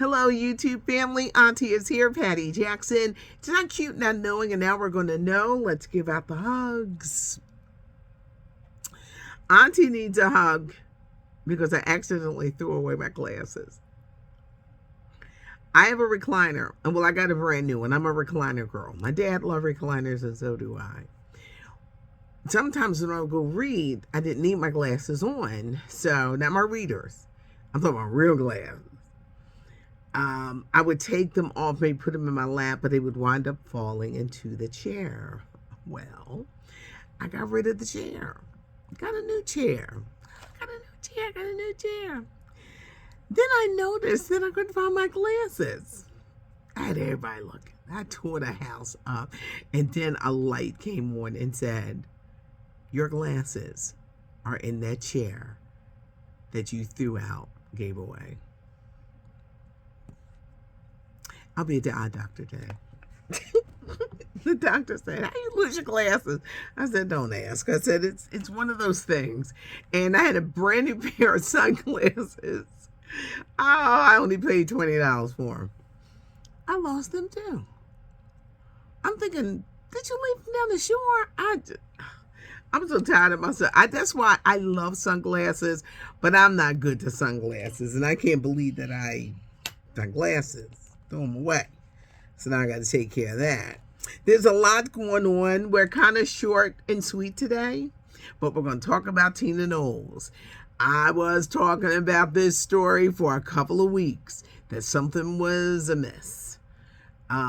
Hello, YouTube family. Auntie is here, Patty Jackson. It's not cute not knowing, and now we're going to know. Let's give out the hugs. Auntie needs a hug because I accidentally threw away my glasses. I have a recliner, and well, I got a brand new one. I'm a recliner girl. My dad loved recliners, and so do I. Sometimes when I go read, I didn't need my glasses on, so not my readers. I'm talking about real glasses. I would take them off, maybe put them in my lap, but they would wind up falling into the chair. Well, I got rid of the chair. Got a new chair. Got a new chair. Then I noticed that I couldn't find my glasses. I had everybody looking. I tore the house up. And then a light came on and said, your glasses are in that chair that you threw out, gave away. I'll be at the eye doctor today. The doctor said, how you lose your glasses? I said, don't ask. I said, it's one of those things. And I had a brand new pair of sunglasses. Oh, I only paid $20 for them. I lost them too. I'm thinking, did you leave them down the shore? I'm so tired of myself. That's why I love sunglasses, but I'm not good to sunglasses. And I can't believe that I got glasses. Throw them away. So now I got to take care of that. There's a lot going on. We're kind of short and sweet today, but we're going to talk about Tina Knowles. I was talking about this story for a couple of weeks, that something was amiss.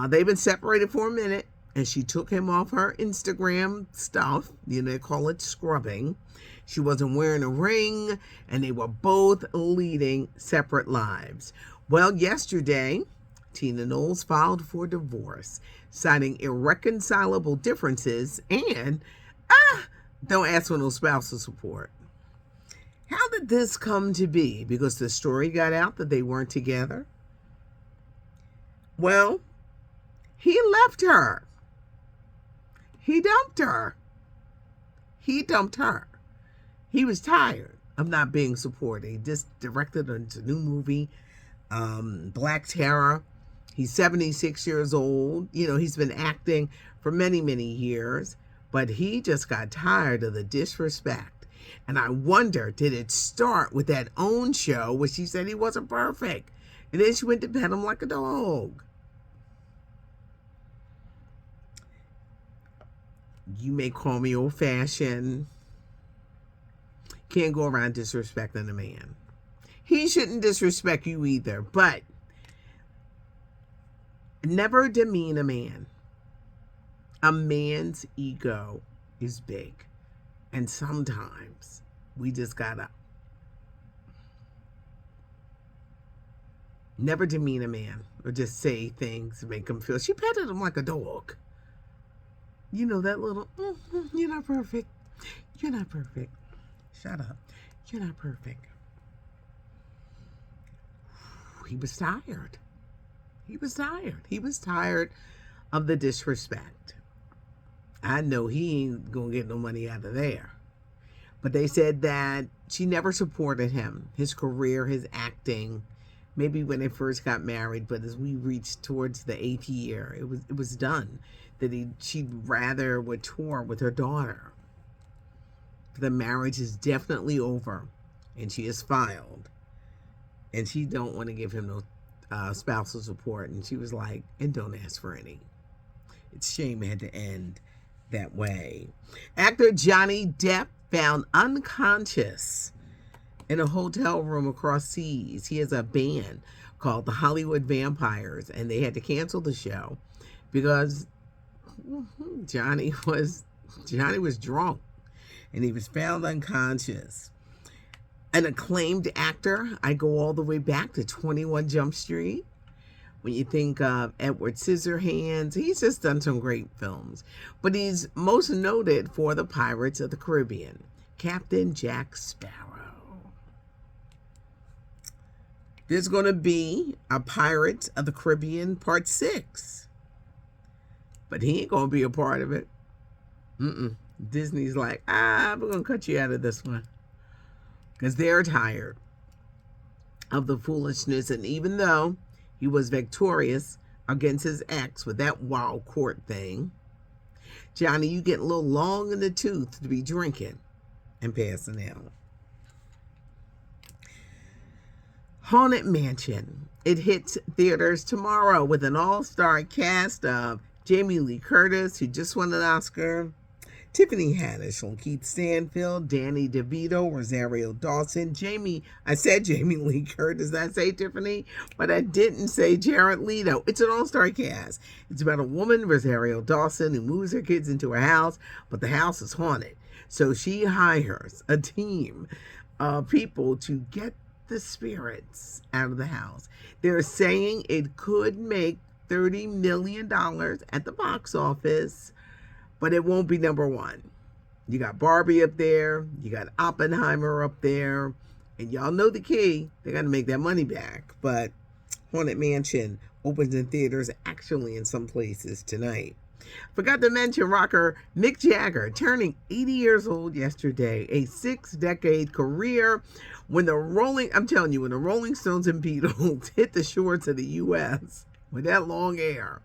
They've been separated for a minute, and she took him off her Instagram stuff. They call it scrubbing. She wasn't wearing a ring, and they were both leading separate lives. Well, yesterday, Tina Knowles filed for divorce, citing irreconcilable differences and don't ask for no spousal support. How did this come to be? Because the story got out that they weren't together? Well, he left her. He dumped her. He was tired of not being supported. He just directed a new movie, Black Terror. He's 76 years old. He's been acting for many, many years, but he just got tired of the disrespect. And I wonder, did it start with that OWN show where she said he wasn't perfect? And then she went to pet him like a dog. You may call me old-fashioned. Can't go around disrespecting a man. He shouldn't disrespect you either, but never demean a man. A man's ego is big. And sometimes we just gotta never demean a man or just say things to make him feel. She petted him like a dog. That little, you're not perfect. You're not perfect. Shut up. You're not perfect. He was tired. He was tired of the disrespect. I know he ain't gonna get no money out of there. But they said that she never supported him, his career, his acting, maybe when they first got married, but as we reached towards the 8th year, it was done. That she'd rather would tour with her daughter. The marriage is definitely over, and she has filed. And she don't want to give him no spousal support. And she was like, and don't ask for any. It's a shame it had to end that way. Actor Johnny Depp found unconscious in a hotel room across seas. He has a band called the Hollywood Vampires, and they had to cancel the show because Johnny was drunk, and he was found unconscious. An acclaimed actor, I go all the way back to 21 Jump Street. When you think of Edward Scissorhands, he's just done some great films. But he's most noted for the Pirates of the Caribbean, Captain Jack Sparrow. There's going to be a Pirates of the Caribbean Part 6. But he ain't going to be a part of it. Disney's like, we're going to cut you out of this one. Because they're tired of the foolishness. And even though He was victorious against his ex with that wild court thing. Johnny, you get a little long in the tooth to be drinking and passing out. Haunted Mansion. It hits theaters tomorrow with an all-star cast of Jamie Lee Curtis, who just won an Oscar, Tiffany Haddish, Lakeith Stanfield, Danny DeVito, Rosario Dawson, I said Jamie Lee Curtis, I say Tiffany, but I didn't say Jared Leto. It's an all-star cast. It's about a woman, Rosario Dawson, who moves her kids into her house, but the house is haunted. So she hires a team of people to get the spirits out of the house. They're saying it could make $30 million at the box office, but it won't be number one. You got Barbie up there, you got Oppenheimer up there, and y'all know the key. They got to make that money back. But Haunted Mansion opens in theaters actually in some places tonight. Forgot to mention rocker Mick Jagger turning 80 years old yesterday. A 6-decade career. When the Rolling Stones and Beatles hit the shores of the U.S. with that long hair,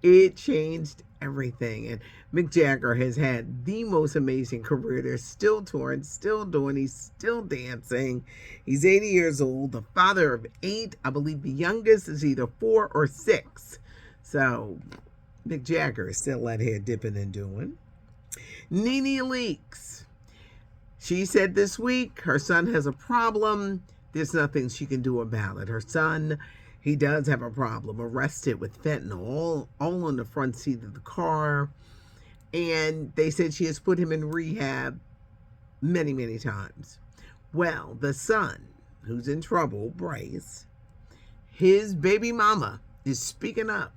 it changed everything. And Mick Jagger has had the most amazing career. They're still touring, still doing, he's still dancing. He's 80 years old, the father of 8. I believe the youngest is either 4 or 6. So Mick Jagger is still out here dipping and doing. NeNe Leakes. She said this week her son has a problem. There's nothing she can do about it. Her son, he does have a problem. Arrested with fentanyl all on the front seat of the car. And they said she has put him in rehab many, many times. Well, the son, who's in trouble, Bryce, his baby mama is speaking up.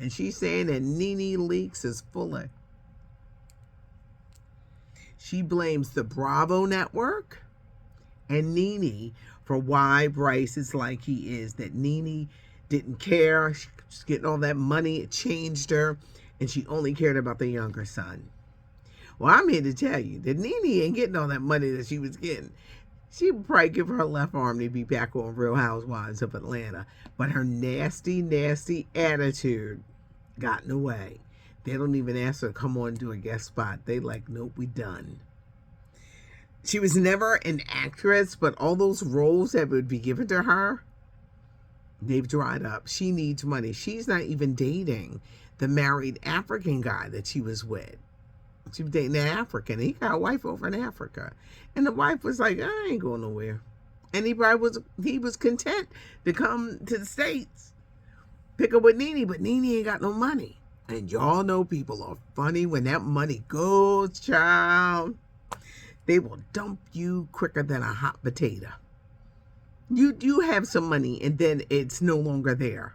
And she's saying that NeNe Leakes is full of. She blames the Bravo network and NeNe for why Bryce is like he is. That NeNe didn't care. She's getting all that money. It changed her. And she only cared about the younger son. Well, I'm here to tell you that NeNe ain't getting all that money that she was getting. She would probably give her left arm to be back on Real Housewives of Atlanta. But her nasty, nasty attitude got in the way. They don't even ask her to come on and do a guest spot. They like, nope, we done. She was never an actress, but all those roles that would be given to her, they've dried up. She needs money. She's not even dating the married African guy that she was with. She was dating an African. He got a wife over in Africa. And the wife was like, I ain't going nowhere. And he was content to come to the States, pick up with NeNe, but NeNe ain't got no money. And y'all know people are funny. When that money goes, child, they will dump you quicker than a hot potato. You have some money and then it's no longer there.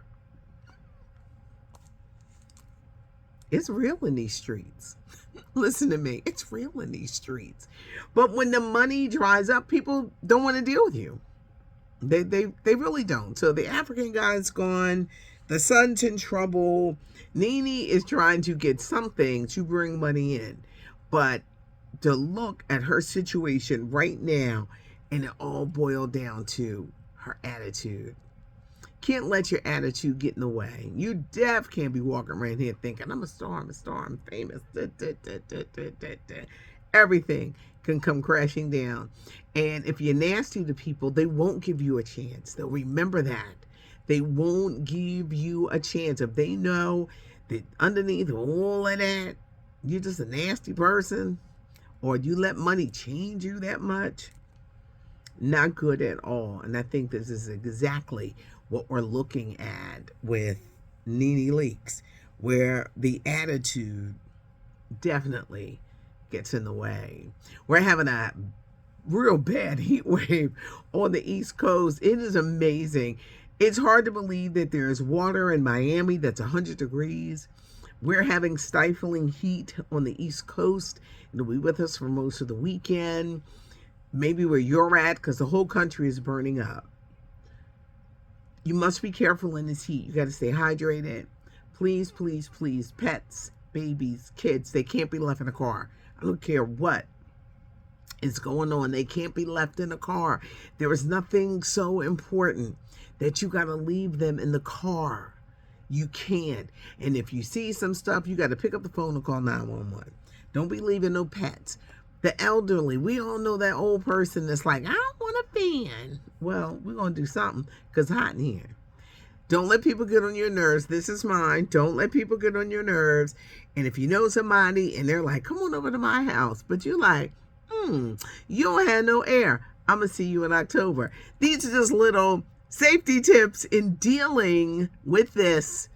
It's real in these streets. Listen to me. It's real in these streets. But when the money dries up, people don't want to deal with you. They really don't. So the African guy's gone. The son's in trouble. NeNe is trying to get something to bring money in. But to look at her situation right now, and it all boiled down to her attitude. Can't let your attitude get in the way. You deaf can't be walking around here thinking, I'm a star, I'm famous. Everything can come crashing down. And if you're nasty to people, they won't give you a chance. They'll remember that. They won't give you a chance. If they know that underneath all of that, you're just a nasty person, or you let money change you that much, not good at all. And I think this is exactly what we're looking at with NeNe Leakes, where the attitude definitely gets in the way. We're having a real bad heat wave on the East Coast. It is amazing. It's hard to believe that there's water in Miami that's 100 degrees. We're having stifling heat on the East Coast. It'll be with us for most of the weekend. Maybe where you're at, because the whole country is burning up. You must be careful in this heat. You got to stay hydrated. Please, please, please. Pets, babies, kids, they can't be left in a car. I don't care what is going on. They can't be left in a car. There is nothing so important that you got to leave them in the car. You can't. And if you see some stuff, you got to pick up the phone and call 911. Don't be leaving no pets. The elderly, we all know that old person that's like, I don't want a fan. Well, we're going to do something because it's hot in here. Don't let people get on your nerves. This is mine. Don't let people get on your nerves. And if you know somebody and they're like, come on over to my house, but you're like, you don't have no air, I'm going to see you in October. These are just little safety tips in dealing with this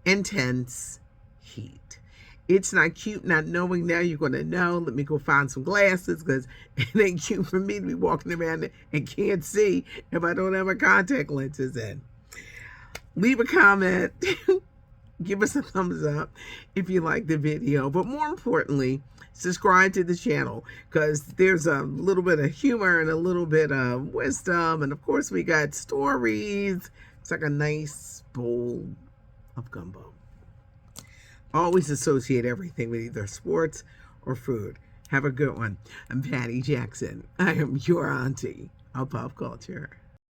intense heat. It's not cute not knowing. Now you're going to know. Let me go find some glasses because it ain't cute for me to be walking around and can't see if I don't have my contact lenses in. Leave a comment. Give us a thumbs up if you like the video. But more importantly, subscribe to the channel because there's a little bit of humor and a little bit of wisdom. And of course, we got stories. It's like a nice bowl of gumbo. Always associate everything with either sports or food. Have a good one. I'm Patty Jackson. I am your auntie of pop culture.